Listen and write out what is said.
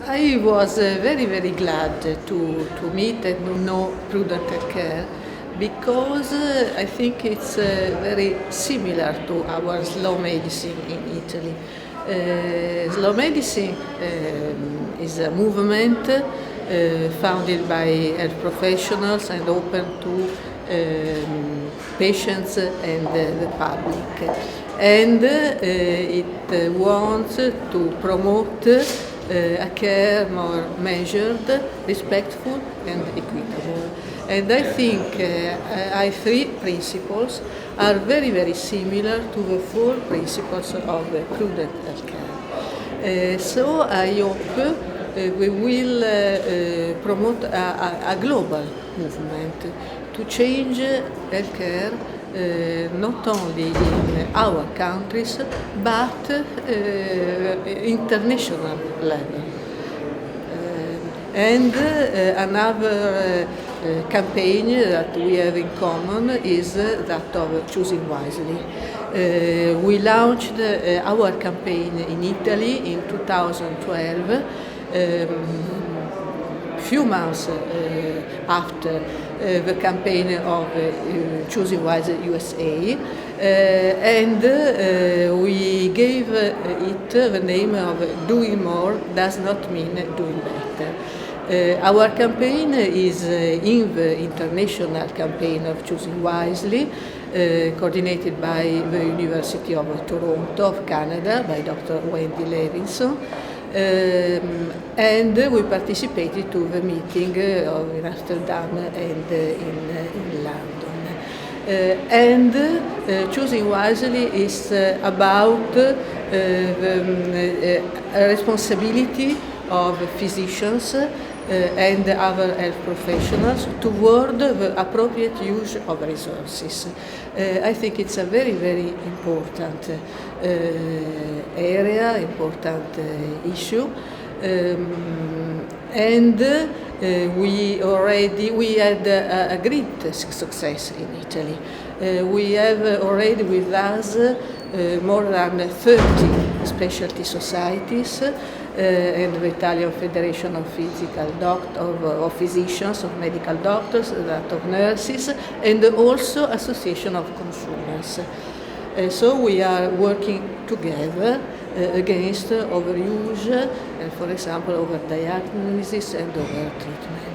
I was very glad to meet and to know Prudent Care because I think it's very similar to our slow medicine in Italy. Slow medicine is a movement founded by health professionals and open to patients and the public. And it wants to promote a care more measured, respectful and equitable. And I think I3 principles are very similar to the 4 principles of prudent healthcare. So I hope we will promote a global movement to change healthcare not only in our countries but international level. And another campaign that we have in common is that of choosing wisely. We launched our campaign in Italy in 2012. Few months after the campaign of Choosing Wise USA, and we gave it the name of Doing More Does Not Mean Doing Better. Our campaign is in the international campaign of Choosing Wisely, coordinated by the University of Toronto of Canada, by Dr. Wendy Levinson. And we participated to the meeting in Amsterdam and in London. And Choosing Wisely is about the responsibility of physicians and other health professionals toward the appropriate use of resources. I think it's a very important area, important issue, and we had a great success in Italy. We have already with us more than 30 specialty societies and the Italian Federation of of Physicians, of Medical Doctors, that of Nurses, and also Association of Consumers. So we are working together against overuse, for example, overdiagnosis and overtreatment.